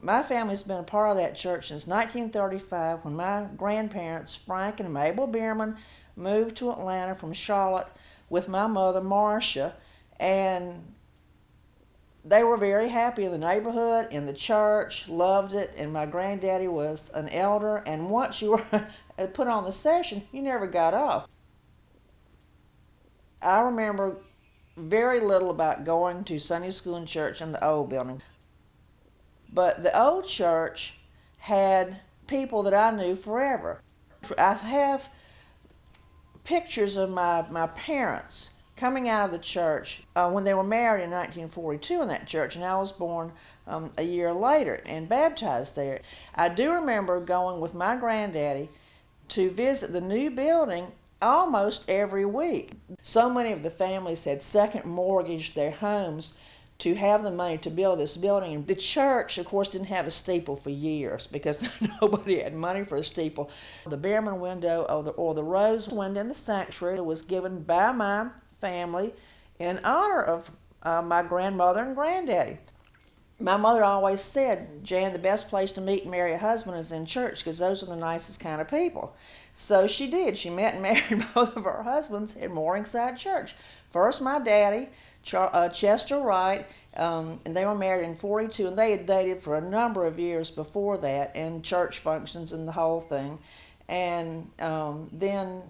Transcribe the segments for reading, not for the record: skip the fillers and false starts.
My family's been a part of that church since 1935, when my grandparents, Frank and Mabel Bierman, moved to Atlanta from Charlotte with my mother, Marcia, and they were very happy in the neighborhood, in the church, loved it, and my granddaddy was an elder, and once you were put on the session, you never got off. I remember very little about going to Sunday school and church in the old building, but the old church had people that I knew forever. I have pictures of my parents coming out of the church when they were married in 1942 in that church, and I was born a year later and baptized there. I do remember going with my granddaddy to visit the new building almost every week. So many of the families had second mortgaged their homes to have the money to build this building. And the church, of course, didn't have a steeple for years because nobody had money for a steeple. The Bierman window or the rose window in the sanctuary was given by my family in honor of my grandmother and granddaddy. My mother always said, Jan, the best place to meet and marry a husband is in church, because those are the nicest kind of people. So she did. She met and married both of her husbands at Morningside Church. First my daddy, Chester Wright, and they were married in 42, and they had dated for a number of years before that, in church functions and the whole thing. And then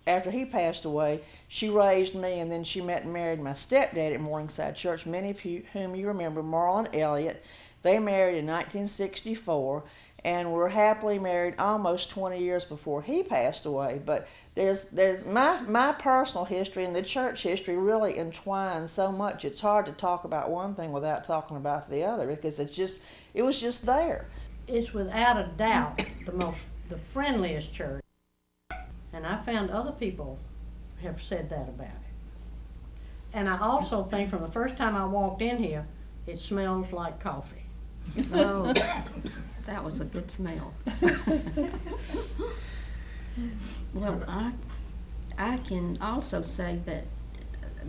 after he passed away, she raised me, and then she met and married my stepdad at Morningside Church, many of whom you remember, Marlon Elliott. They married in 1964 and were happily married almost 20 years before he passed away. But there's my personal history and the church history really entwined so much. It's hard to talk about one thing without talking about the other, because it was just there. It's without a doubt the friendliest church. And I found other people have said that about it. And I also think from the first time I walked in here, it smells like coffee. Oh, that was a good smell. Well, I can also say that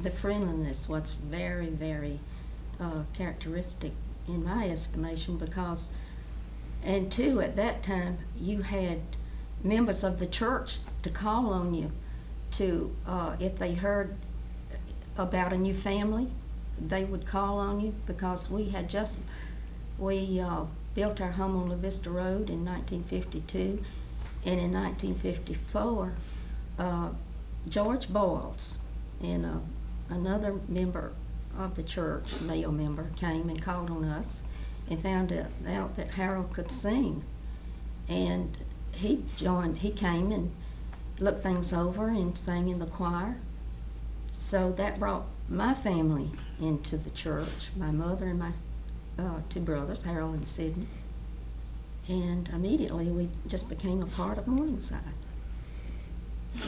the friendliness was very, very characteristic in my estimation, because, and too, at that time, you had members of the church to call on you to, if they heard about a new family, they would call on you, because we built our home on La Vista Road in 1952, and in 1954, George Boyles and another member of the church, male member, came and called on us and found out that Harold could sing, and he came and looked things over and sang in the choir. So that brought my family into the church, my mother and my two brothers, Harold and Sidney. And immediately we just became a part of Morningside.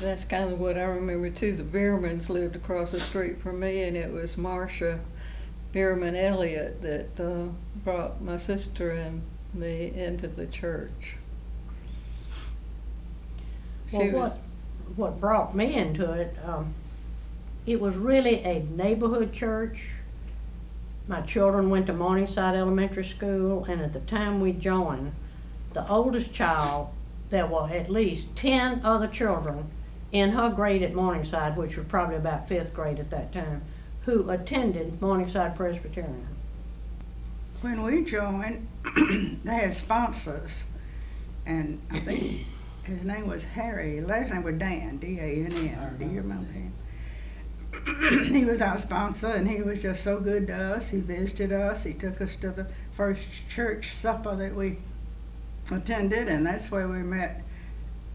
That's kind of what I remember too. The Biermans lived across the street from me, and it was Marcia Bierman Elliott that brought my sister and me into the church. Well, what brought me into it, it was really a neighborhood church. My children went to Morningside Elementary School, and at the time we joined, the oldest child, there were at least 10 other children in her grade at Morningside, which was probably about 5th grade at that time, who attended Morningside Presbyterian. When we joined, they had sponsors, and I think his name was Harry. His last name was Dan, D-A-N-N. Do you remember him? He was our sponsor, and he was just so good to us. He visited us. He took us to the first church supper that we attended, and that's where we met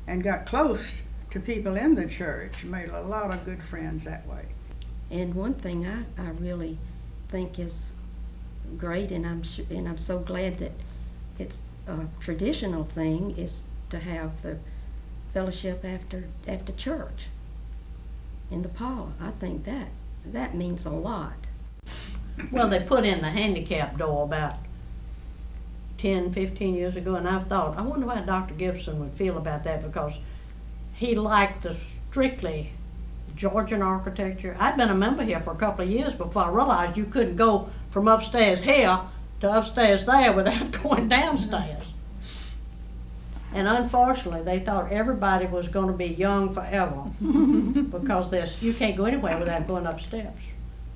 and got close to people in the church. Made a lot of good friends that way. And one thing I really think is great, and I'm so glad that it's a traditional thing, is to have the fellowship after church in the parlor. I think that means a lot. Well, they put in the handicap door about 10, 15 years ago, and I've thought, I wonder how Dr. Gibson would feel about that, because he liked the strictly Georgian architecture. I'd been a member here for a couple of years before I realized you couldn't go from upstairs here to upstairs there without going downstairs. And unfortunately, they thought everybody was going to be young forever because you can't go anywhere without going upstairs.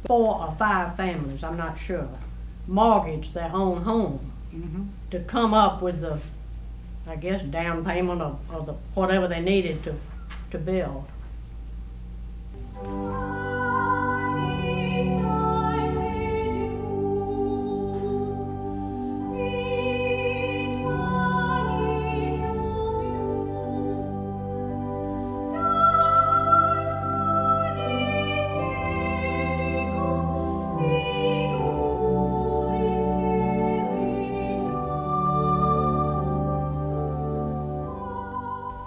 4 or 5 families, I'm not sure, mortgaged their own home to come up with the, I guess, down payment of the whatever they needed to build.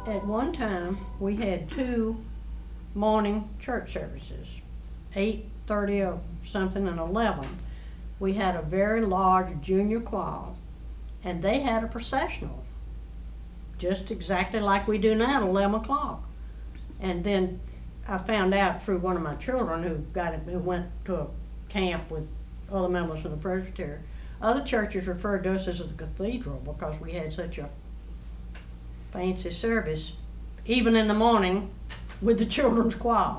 At one time, we had 2 morning church services, 8:30 or something and 11. We had a very large junior choir, and they had a processional, just exactly like we do now at 11 o'clock. And then I found out through one of my children who went to a camp with other members from the Presbyterian, other churches referred to us as the cathedral because we had such a fancy service, even in the morning with the children's choir.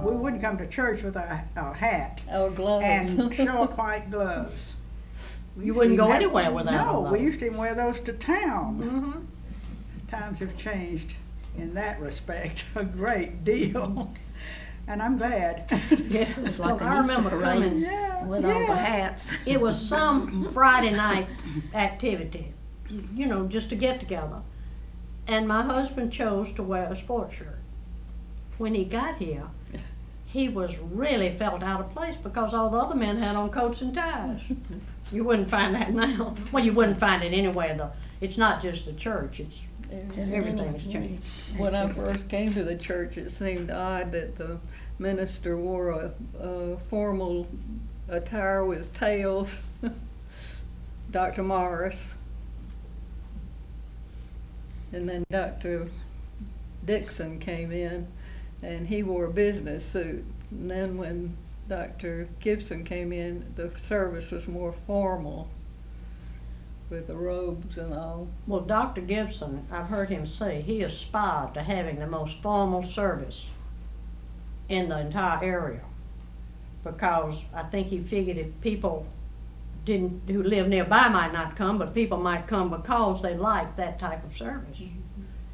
We wouldn't come to church with a hat Our gloves. and short white gloves. You wouldn't go anywhere without No, them, we though. used to even wear those to town. Mm-hmm. Times have changed in that respect a great deal, and I'm glad. Yeah, It was like I an Easter remember parade coming. Yeah, with all the yeah. hats. It was some Friday night activity, you know, just to get together. And my husband chose to wear a sports shirt. When he got here, he was really felt out of place because all the other men had on coats and ties. You wouldn't find that now. Well, you wouldn't find it anywhere though. It's not just the church, it's Just everything's any- changed. When I first came to the church, it seemed odd that the minister wore a formal attire with tails. Dr. Morris. And then Dr. Dixon came in, and he wore a business suit. And then when Dr. Gibson came in, the service was more formal with the robes and all. Well, Dr. Gibson, I've heard him say, he aspired to having the most formal service in the entire area because I think he figured if people who live nearby might not come, but people might come because they like that type of service.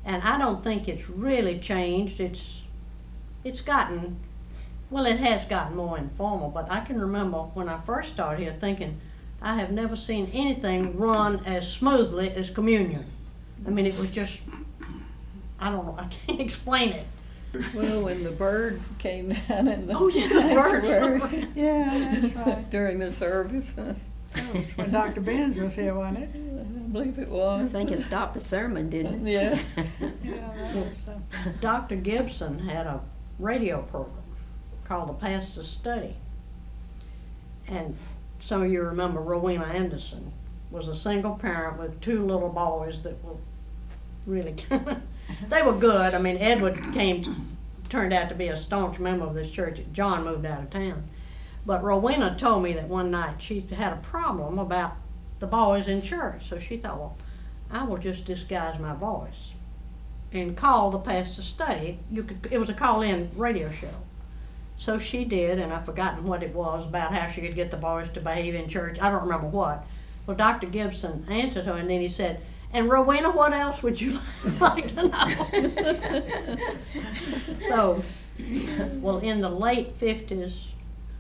And I don't think it's really changed. It's gotten, well, it has gotten more informal, but I can remember when I first started here thinking, I have never seen anything run as smoothly as communion. I mean, it was just, I don't know, I can't explain it. Well, when the bird came down in the Oh, yeah, the birds. sanctuary Yeah, that's right. during the service, When Dr. Benz was here, wasn't it? I believe it I was. think it stopped the sermon, didn't it? Yeah. Yeah, that was something. Dr. Gibson had a radio program called The Pastor's Study. And some of you remember Rowena Anderson was a single parent with 2 little boys that were really they were good. I mean, Edward turned out to be a staunch member of this church. John moved out of town. But Rowena told me that one night she had a problem about the boys in church. So she thought, well, I will just disguise my voice and call the pastor's study. It was a call-in radio show. So she did, and I've forgotten what it was about how she could get the boys to behave in church. I don't remember what. Well, Dr. Gibson answered her, and then he said, and Rowena, what else would you like to know? So, well, in the late 50s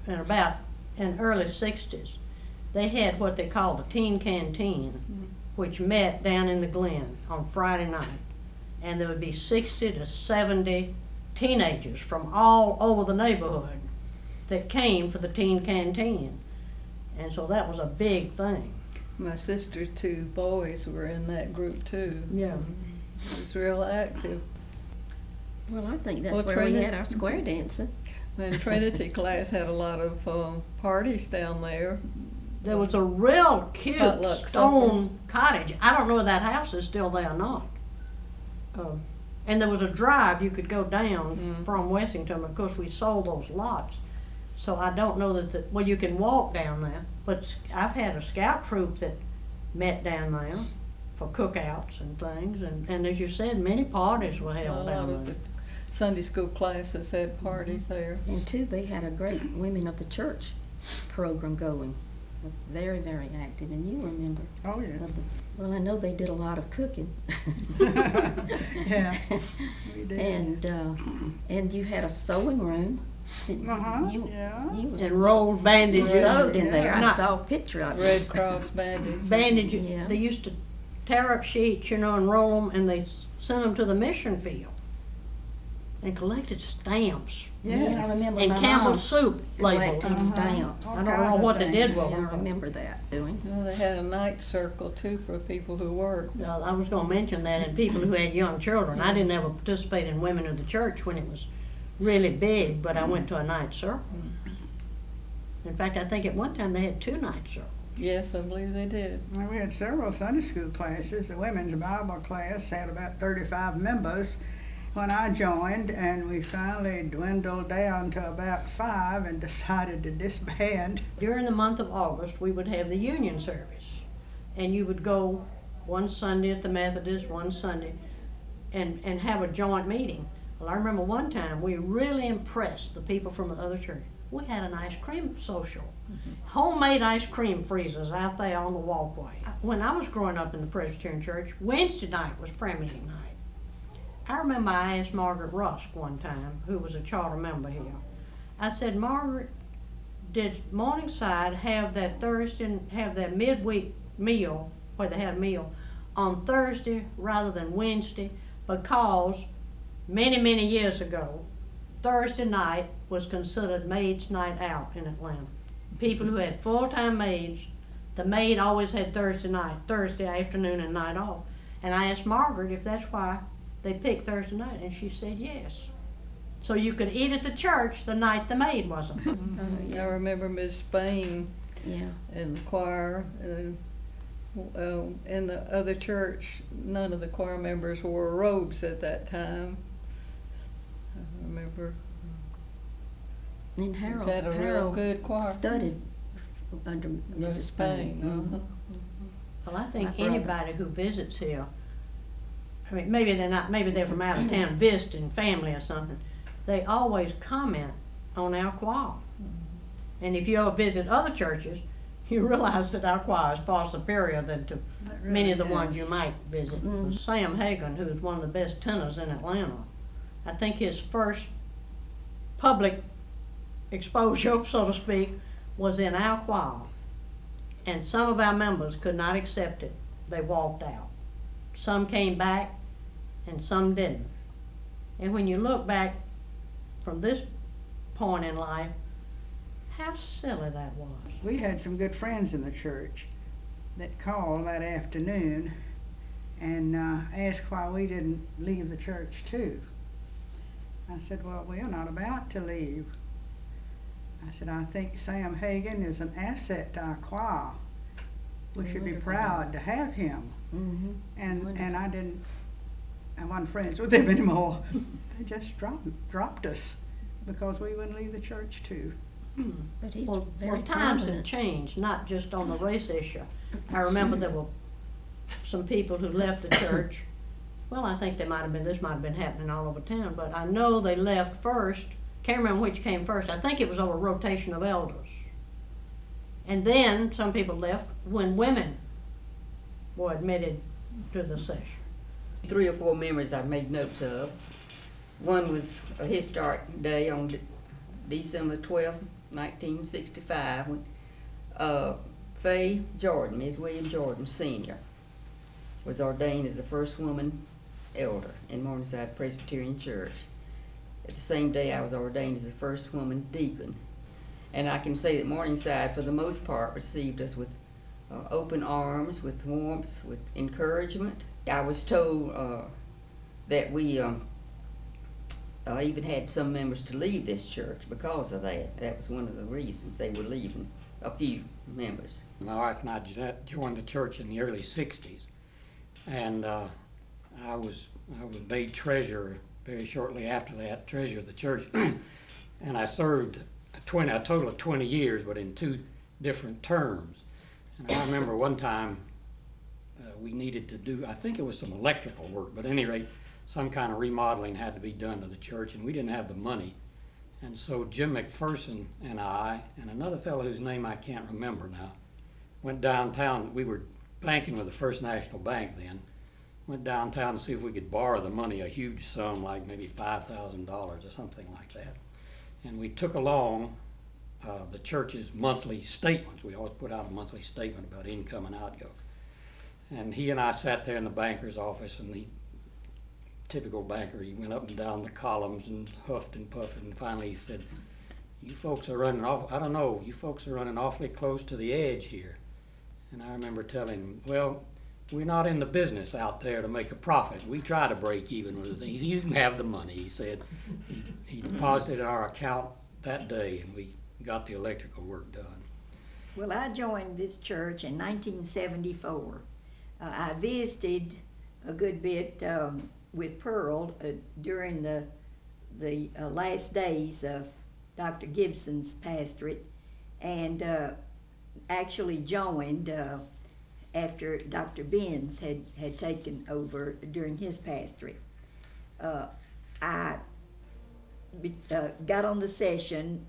and early 60s, they had what they called the teen canteen, which met down in the Glen on Friday night. And there would be 60 to 70 teenagers from all over the neighborhood that came for the teen canteen. And so that was a big thing. My sister's 2 boys were in that group too. Yeah. It was real active. Well, I think that's Well, where we Trinity- had our square dancing. And Trinity class had a lot of parties down there. There was a real cute Potluck stone cottage. I don't know if that house is still there or not. And there was a drive you could go down from Wessington. Of course, we sold those lots. So I don't know that, well, you can walk down there, but I've had a scout troop that met down there for cookouts and things. And as you said, many parties were A held lot down of there. the Sunday school classes had parties there. And too, they had a great Women of the Church program going. Very, very active, and you remember. Oh, yeah. Well, I know they did a lot of cooking. Yeah, we did. And you had a sewing room. Uh-huh, You was And rolled bandage. sewed in there. I Not- saw a picture of it. Red Cross bandage. Bandage, Yeah. they used to tear up sheets, and roll them, and they sent them to the mission field and collected stamps Yeah, Yes. I remember and my Campbell's mom soup labels. collecting stamps. All I don't know kinds of what they did things. with Yeah, I them. remember that doing. Well, they had a night circle too for people who worked. I was gonna mention that, and people who had young children. I didn't ever participate in Women of the Church when it was really big, but I went to a night circle. In fact, I think at one time they had 2 night circles. Yes, I believe they did. Well, we had several Sunday school classes. The women's Bible class had about 35 members when I joined, and we finally dwindled down to about 5 and decided to disband. During the month of August, we would have the union service, and you would go one Sunday at the Methodist, one Sunday, and have a joint meeting. Well, I remember one time we really impressed the people from the other church. We had an ice cream social. Homemade ice cream freezers out there on the walkway. When I was growing up in the Presbyterian church, Wednesday night was prayer meeting night. I remember I asked Margaret Rusk one time, who was a charter member here. I said, Margaret, did Morningside have that midweek meal, where they had a meal, on Thursday rather than Wednesday? Because many, many years ago, Thursday night was considered maid's night out in Atlanta. People who had full-time maids, the maid always had Thursday afternoon and night off. And I asked Margaret if that's why they picked Thursday night, and she said yes. So you could eat at the church the night the maid wasn't. I remember Miss Spain Yeah. in the choir. In the other church, none of the choir members wore robes at that time. I remember And we Harold, had a real Harold good choir. studied under Mrs. Spain. uh-huh. Well, I think My brother. anybody who visits here, I mean, maybe they're from out of town visiting family or something, they always comment on our choir. And if you ever visit other churches, you realize that our choir is far superior than to many of the ones you might visit. Sam Hagan, who's one of the best tenors in Atlanta, I think his first public exposure, so to speak, was in our choir. And some of our members could not accept it. They walked out. Some came back and some didn't. And when you look back from this point in life, how silly that was. We had some good friends in the church that called that afternoon and asked why we didn't leave the church too. I said, well, we're not about to leave. I said, I think Sam Hagan is an asset to our choir. We should be proud to have him. Mm-hmm. And I wasn't friends with them anymore. They just dropped us because we wouldn't leave the church too. But he's Well, very times have prominent. changed, not just on the race issue. I remember there were some people who left the church. Well, I think this might have been happening all over town, but I know they left first. Can't remember which came first. I think it was over rotation of elders. And then some people left when women were admitted to the session. 3 or 4 memories I made notes of. One was a historic day on December 12, 1965, when Faye Jordan, Ms. William Jordan Sr., was ordained as the first woman elder in Morningside Presbyterian Church. At the same day, I was ordained as the first woman deacon. And I can say that Morningside, for the most part, received us with open arms, with warmth, with encouragement. I was told that we even had some members to leave this church because of that. That was one of the reasons they were leaving, a few members. My wife and I joined the church in the early 60s, and I was made treasurer very shortly after that, treasurer of the church, and I served a total of 20 years, but in 2 different terms. And I remember one time we needed to do, I think it was some electrical work, but at any rate, some kind of remodeling had to be done to the church, and we didn't have the money. And so Jim McPherson and I, and another fellow whose name I can't remember now, went downtown. We were banking with the First National Bank then. Went downtown to see if we could borrow the money, a huge sum, like maybe $5,000 or something like that. And we took along the church's monthly statements. We always put out a monthly statement about income and outgo. And he and I sat there in the banker's office, and the typical banker, he went up and down the columns and huffed and puffed, and finally he said, "You folks are running off, I don't know, you folks are running awfully close to the edge here." And I remember telling him, "Well, we're not in the business out there to make a profit. We try to break even with the thing. You can have the money," he said. He deposited in our account that day, and we got the electrical work done. Well, I joined this church in 1974. I visited a good bit with Pearl during the last days of Dr. Gibson's pastorate, and actually joined after Dr. Benz had taken over during his pastorate. I got on the session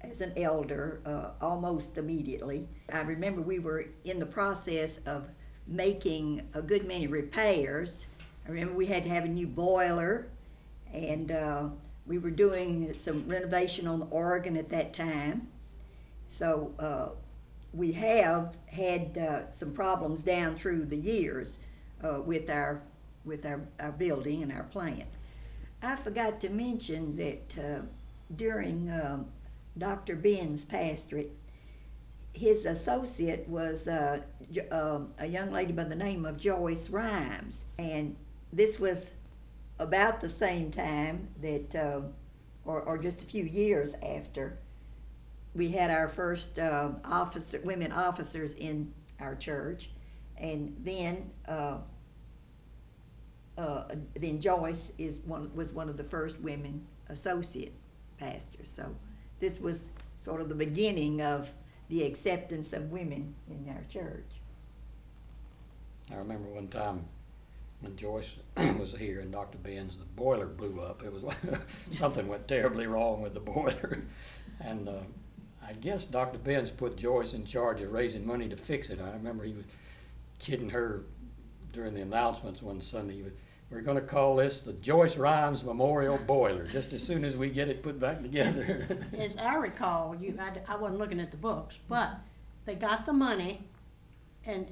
as an elder almost immediately. I remember we were in the process of making a good many repairs. I remember we had to have a new boiler, and we were doing some renovation on the organ at that time. So we have had some problems down through the years with our building and our plant. I forgot to mention that during Dr. Ben's pastorate, his associate was a young lady by the name of Joyce Rhymes, and this was about the same time that, or just a few years after, we had our first women officers in our church, and then Joyce was one of the first women associate pastors. So this was sort of the beginning of the acceptance of women in our church. I remember one time when Joyce was here and Dr. Ben's, the boiler blew up. It was something went terribly wrong with the boiler, and I guess Dr. Benz put Joyce in charge of raising money to fix it. I remember he was kidding her during the announcements one Sunday. "We're going to call this the Joyce Rhymes Memorial Boiler, just as soon as we get it put back together." As I recall, I wasn't looking at the books, but they got the money, and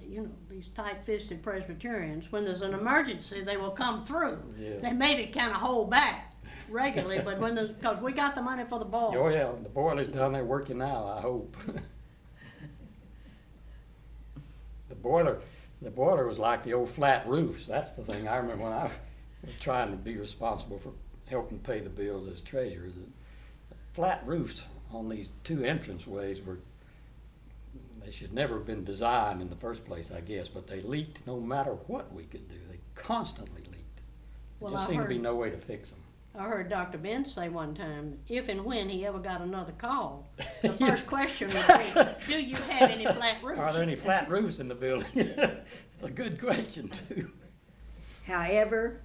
these tight-fisted Presbyterians, when there's an emergency, they will come through. Yeah. They maybe kind of hold back regularly, but because we got the money for the boiler. Oh yeah, the boiler's down there working now, I hope. The boiler was like the old flat roofs. That's the thing I remember when I was trying to be responsible for helping pay the bills as treasurer. The flat roofs on these 2 entranceways they should never have been designed in the first place, I guess, but they leaked no matter what we could do. They constantly leaked. There just seemed to be no way to fix them. I heard Dr. Benz say one time, if and when he ever got another call, the first question would be, "Do you have any flat roofs?" Are there any flat roofs in the building? It's a good question, too. However,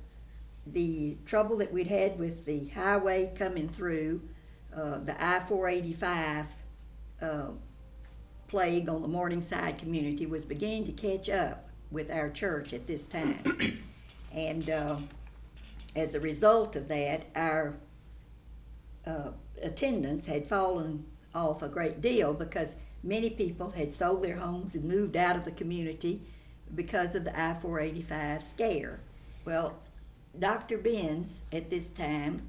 the trouble that we'd had with the highway coming through, the I-485 plague on the Morningside community was beginning to catch up with our church at this time. And as a result of that, our attendance had fallen off a great deal because many people had sold their homes and moved out of the community because of the I-485 scare. Well, Dr. Benz at this time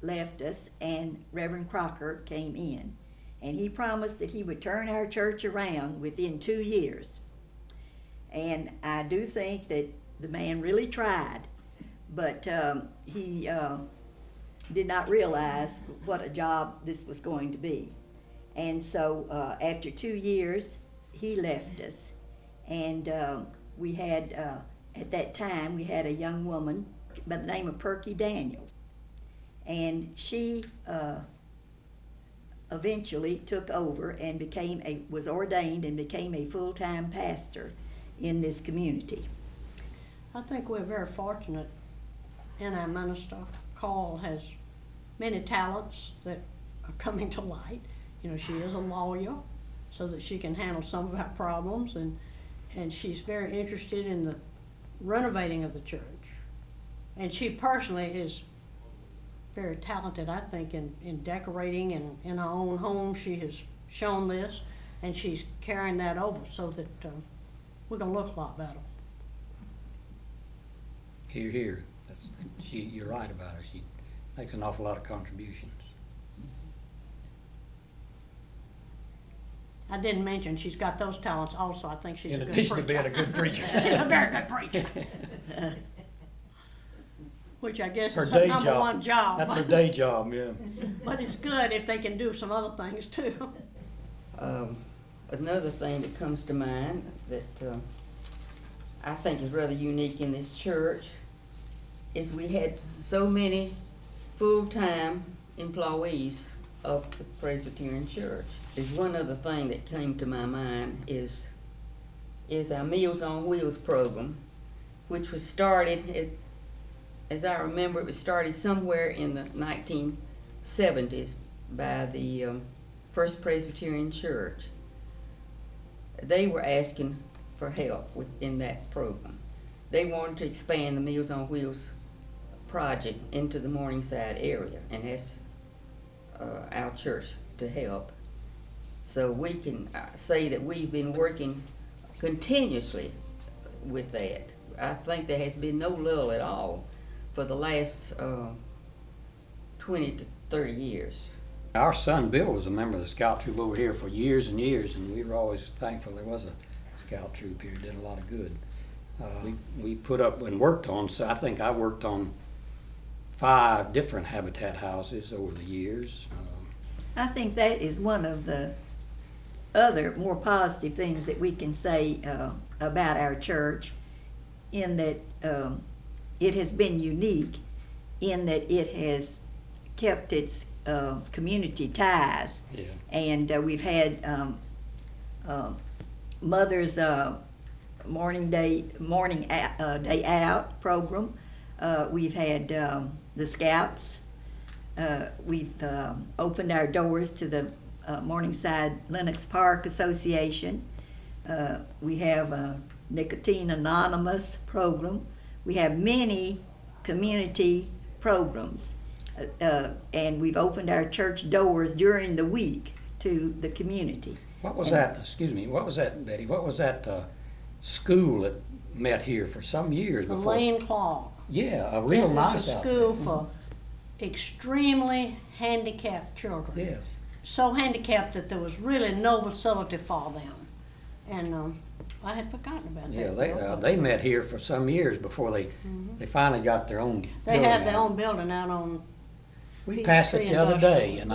left us, and Reverend Crocker came in, and he promised that he would turn our church around within 2 years. And I do think that the man really tried, but he did not realize what a job this was going to be. And so after 2 years, he left us, and we had at that time, we had a young woman by the name of Perky Daniels. And she eventually took over and was ordained and became a full-time pastor in this community. I think we're very fortunate in our minister. Carl has many talents that are coming to light. You know, she is a lawyer, so that she can handle some of our problems, and she's very interested in the renovating of the church. And she personally is very talented, I think, in decorating, and in her own home she has shown this, and she's carrying that over so that we're going to look a lot better. Hear, hear. You're right about her. She makes an awful lot of contributions. I didn't mention she's got those talents also. I think she's a good In addition preacher. to being a good preacher. She's a very good preacher. Which I guess Her is her day number job. one job. That's her day job, yeah. But it's good if they can do some other things too. Another thing that comes to mind that I think is rather unique in this church is we had so many full-time employees of the Presbyterian Church. There's one other thing that came to my mind is our Meals on Wheels program, which was started, as I remember, it was started somewhere in the 1970s by the First Presbyterian Church. They were asking for help in that program. They wanted to expand the Meals on Wheels project into the Morningside area and asked our church to help. So we can say that we've been working continuously with that. I think there has been no lull at all for the last 20 to 30 years. Our son Bill was a member of the scout troop over here for years and years, and we were always thankful there was a scout troop here. It did a lot of good. We put up and worked on, so I think I worked on 5 different habitat houses over the years. I think that is one of the other more positive things that we can say about our church, in that it has been unique in that it has kept its community ties. Yeah. And we've had Mother's morning day out program. We've had the Scouts. We've opened our doors to the Morningside Lennox Park Association. We have a Nicotine Anonymous program. We have many community programs. And we've opened our church doors during the week to the community. What was that, excuse me, what was that, Betty? What was that school that met here for some years The before? Lane Clark. Yeah, a real nice It was a outfit. school for extremely handicapped children. Yeah. So handicapped that there was really no facility for them. And I had forgotten about that. Yeah, they met here for some years before they finally got their own They building have their out. own building out on, We passed it the other day, and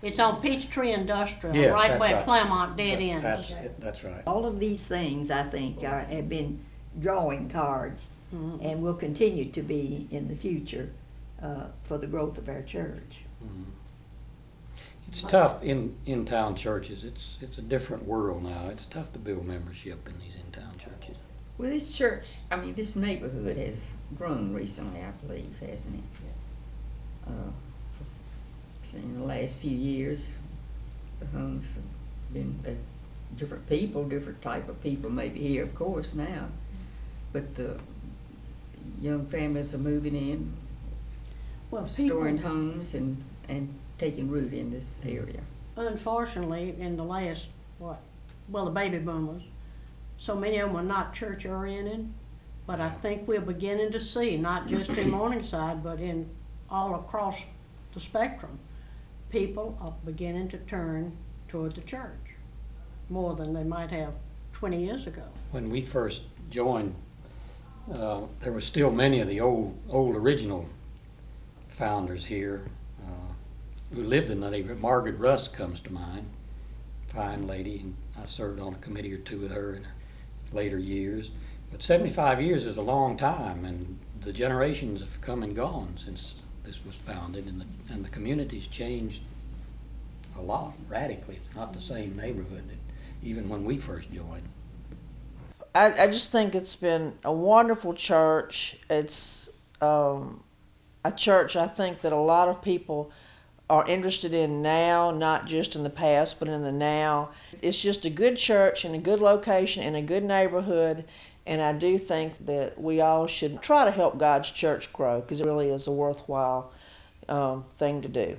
it's on Peachtree Industrial, Yes, right that's where right. Claremont dead ends. That's right. All of these things, I think, have been drawing cards and will continue to be in the future for the growth of our church. It's tough in town churches. It's a different world now. It's tough to build membership in these in town churches. Well, this church, this neighborhood has grown recently, I believe, hasn't it? In the last few years, the homes have been different people, different type of people maybe here, of course, now. But the young families are moving in, Well, storing people, homes and taking root in this area. unfortunately, in the last, the baby boomers, so many of them are not church oriented, but I think we're beginning to see, not just in Morningside, but in all across the spectrum, people are beginning to turn toward the church more than they might have 20 years ago. When we first joined, there were still many of the old original founders here who lived in the neighborhood. Margaret Russ comes to mind, fine lady, and I served on a committee or two with her in later years. But 75 years is a long time, and the generations have come and gone since this was founded, and the community's changed a lot, radically. It's not the same neighborhood that even when we first joined. I just think it's been a wonderful church. It's a church I think that a lot of people are interested in now, not just in the past, but in the now. It's just a good church in a good location in a good neighborhood, and I do think that we all should try to help God's church grow, because it really is a worthwhile thing to do.